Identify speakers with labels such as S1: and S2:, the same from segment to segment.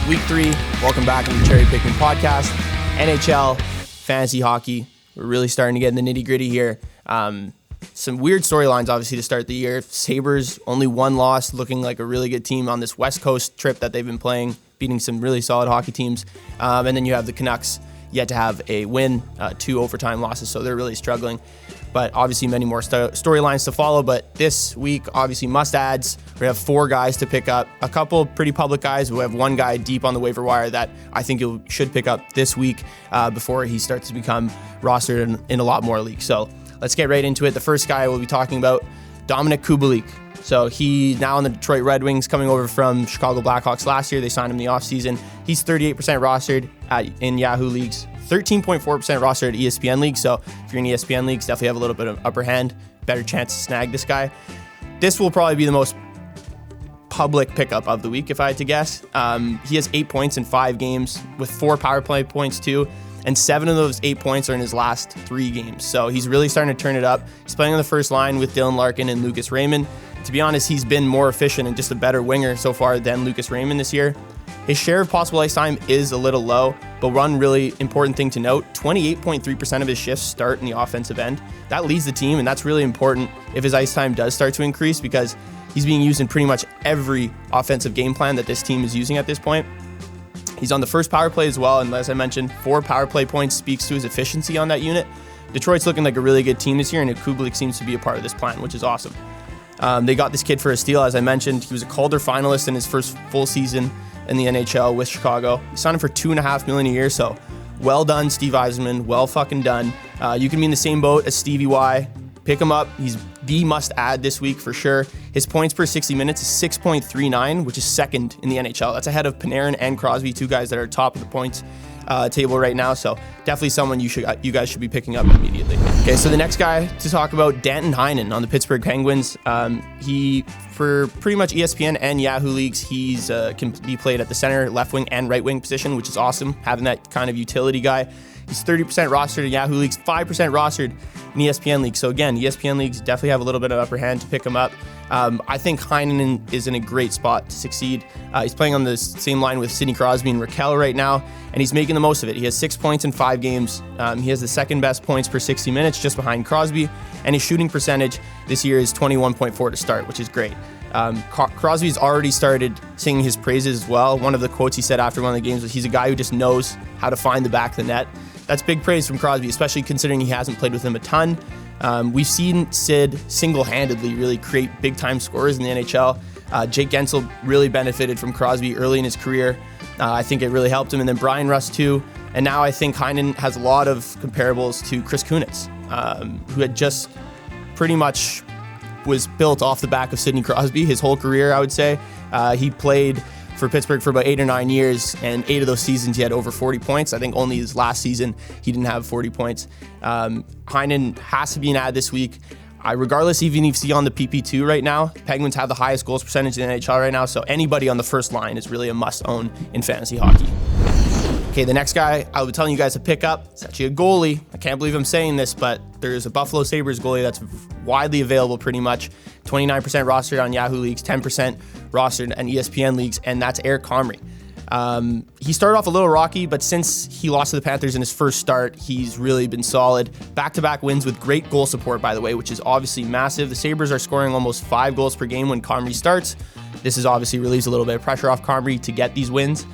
S1: Week 3. Welcome back to the Cherry Pickin podcast. NHL, fantasy hockey. We're really starting to get in the nitty gritty here. Some weird storylines, obviously, to start the year. Sabres, only one loss, looking like a really good team on this West Coast trip that they've been playing, beating some really solid hockey teams. And then you have the Canucks, yet to have a win, 2 overtime losses, so they're really struggling. But obviously many more storylines to follow. But this week, obviously must-adds. We have 4 guys to pick up. A couple pretty public guys. We have one guy deep on the waiver wire that I think you should pick up this week before he starts to become rostered in a lot more leagues. So let's get right into it. The first guy we'll be talking about, Dominik Kubalik. So he now on the Detroit Red Wings, coming over from Chicago Blackhawks last year. They signed him in the offseason. He's 38% rostered in Yahoo leagues, 13.4% rostered at ESPN leagues. So if you're in ESPN leagues, definitely have a little bit of upper hand, better chance to snag this guy. This will probably be the most public pickup of the week, if I had to guess. He has 8 points in 5 games with 4 power play points too. And 7 of those 8 points are in his last 3 games. So he's really starting to turn it up. He's playing on the first line with Dylan Larkin and Lucas Raymond. To be honest, he's been more efficient and just a better winger so far than Lucas Raymond this year. His share of possible ice time is a little low, but one really important thing to note, 28.3% of his shifts start in the offensive end. That leads the team, and that's really important if his ice time does start to increase because he's being used in pretty much every offensive game plan that this team is using at this point. He's on the first power play as well, and as I mentioned, 4 power play points speaks to his efficiency on that unit. Detroit's looking like a really good team this year, and Kubalik seems to be a part of this plan, which is awesome. They got this kid for a steal, as I mentioned. He was a Calder finalist in his first full season in the NHL with Chicago. He signed him for $2.5 million a year, so well done, Steve Yzerman. Well fucking done. You can be in the same boat as Stevie Y. Pick him up. He's the must-add this week for sure. His points per 60 minutes is 6.39, which is second in the NHL. That's ahead of Panarin and Crosby, 2 guys that are top of the points table right now. So definitely someone you guys should be picking up immediately. Okay, so the next guy to talk about, Danton Heinen on the Pittsburgh Penguins. He, for pretty much ESPN and Yahoo leagues, he's can be played at the center, left wing, and right wing position, which is awesome, having that kind of utility guy. He's 30% rostered in Yahoo leagues, 5% rostered in ESPN leagues. So again, ESPN leagues definitely have a little bit of upper hand to pick him up. I think Heinen is in a great spot to succeed. He's playing on the same line with Sidney Crosby and Raquel right now, and he's making the most of it. He has 6 points in 5 games. He has the second best points per 60 minutes, just behind Crosby, and his shooting percentage this year is 21.4 to start, which is great. Crosby's already started singing his praises as well. One of the quotes he said after one of the games was, he's a guy who just knows how to find the back of the net. That's big praise from Crosby, especially considering he hasn't played with him a ton. We've seen Sid single-handedly really create big-time scorers in the NHL. Jake Gensel really benefited from Crosby early in his career. I think it really helped him. And then Brian Rust too. And now I think Heinen has a lot of comparables to Chris Kunitz, who had just pretty much was built off the back of Sidney Crosby his whole career, I would say. He played for Pittsburgh for about 8 or 9 years, and 8 of those seasons he had over 40 points. I think only his last season he didn't have 40 points. Heinen has to be an ad this week. Regardless, even if he's on the PP2 right now, Penguins have the highest goals percentage in the NHL right now, so anybody on the first line is really a must-own in fantasy hockey. Okay, the next guy I'll be telling you guys to pick up, it's actually a goalie. I can't believe I'm saying this, but there's a Buffalo Sabres goalie that's widely available pretty much. 29% rostered on Yahoo leagues, 10% rostered on ESPN leagues, and that's Eric Comrie. He started off a little rocky, but since he lost to the Panthers in his first start, he's really been solid. Back-to-back wins with great goal support, by the way, which is obviously massive. The Sabres are scoring almost 5 goals per game when Comrie starts. This is obviously relieves a little bit of pressure off Comrie to get these wins.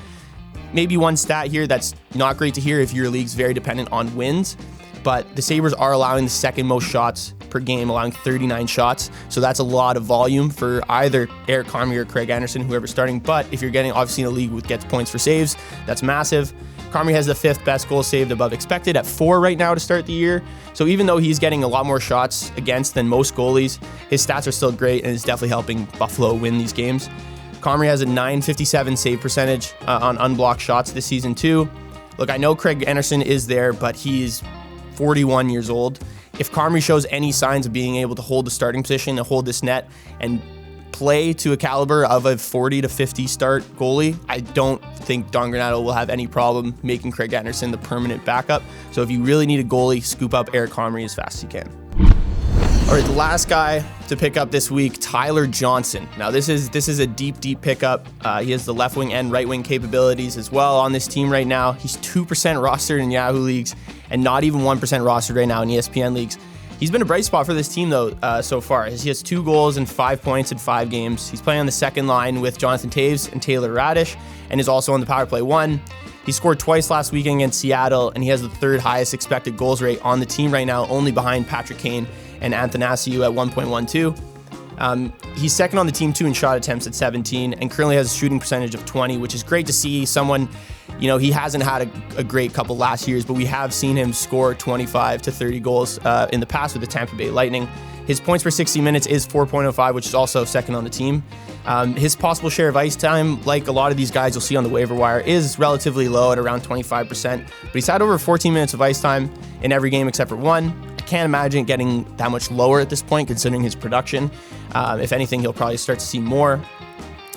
S1: Maybe one stat here that's not great to hear if your league's very dependent on wins, but the Sabres are allowing the second most shots per game, allowing 39 shots. So that's a lot of volume for either Eric Comrie or Craig Anderson, whoever's starting. But if you're getting obviously in a league with gets points for saves, that's massive. Comrie has the 5th best goal saved above expected at 4 right now to start the year. So even though he's getting a lot more shots against than most goalies, his stats are still great and is definitely helping Buffalo win these games. Comrie has a .957 save percentage on unblocked shots this season too. Look, I know Craig Anderson is there, but he's 41 years old. If Comrie shows any signs of being able to hold the starting position and hold this net and play to a caliber of a 40 to 50 start goalie, I don't think Don Granato will have any problem making Craig Anderson the permanent backup. So if you really need a goalie, scoop up Eric Comrie as fast as you can. All right, the last guy to pick up this week, Tyler Johnson. Now, this is a deep pickup. He has the left wing and right wing capabilities as well on this team right now. He's 2% rostered in Yahoo leagues and not even 1% rostered right now in ESPN leagues. He's been a bright spot for this team, though, so far. He has 2 goals and 5 points in 5 games. He's playing on the second line with Jonathan Toews and Taylor Radish, and is also on the power play 1. He scored twice last weekend against Seattle, and he has the 3rd highest expected goals rate on the team right now, only behind Patrick Kane and Athanasiou at 1.12. He's second on the team too in shot attempts at 17, and currently has a shooting percentage of 20, which is great to see. Someone, he hasn't had a great couple last years, but we have seen him score 25 to 30 goals in the past with the Tampa Bay Lightning. His points per 60 minutes is 4.05, which is also second on the team. His possible share of ice time, like a lot of these guys you'll see on the waiver wire, is relatively low at around 25%, but he's had over 14 minutes of ice time in every game except for 1. Can't imagine it getting that much lower at this point considering his production. If anything, he'll probably start to see more.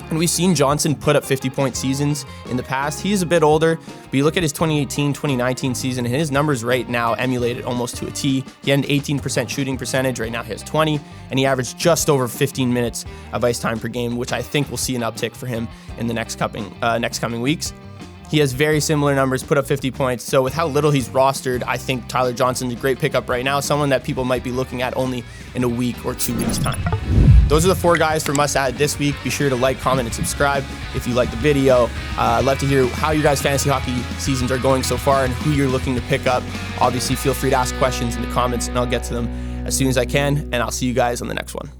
S1: And we've seen Johnson put up 50-point seasons in the past. He's a bit older, but you look at his 2018-2019 season, and his numbers right now emulate it almost to a T. He had an 18% shooting percentage. Right now he has 20, and he averaged just over 15 minutes of ice time per game, which I think we'll see an uptick for him in the next coming weeks. He has very similar numbers, put up 50 points. So with how little he's rostered, I think Tyler Johnson's a great pickup right now, someone that people might be looking at only in a week or 2 weeks' time. Those are the 4 guys for Must Add this week. Be sure to like, comment, and subscribe if you like the video. I'd love to hear how your guys' fantasy hockey seasons are going so far and who you're looking to pick up. Obviously, feel free to ask questions in the comments, and I'll get to them as soon as I can, and I'll see you guys on the next one.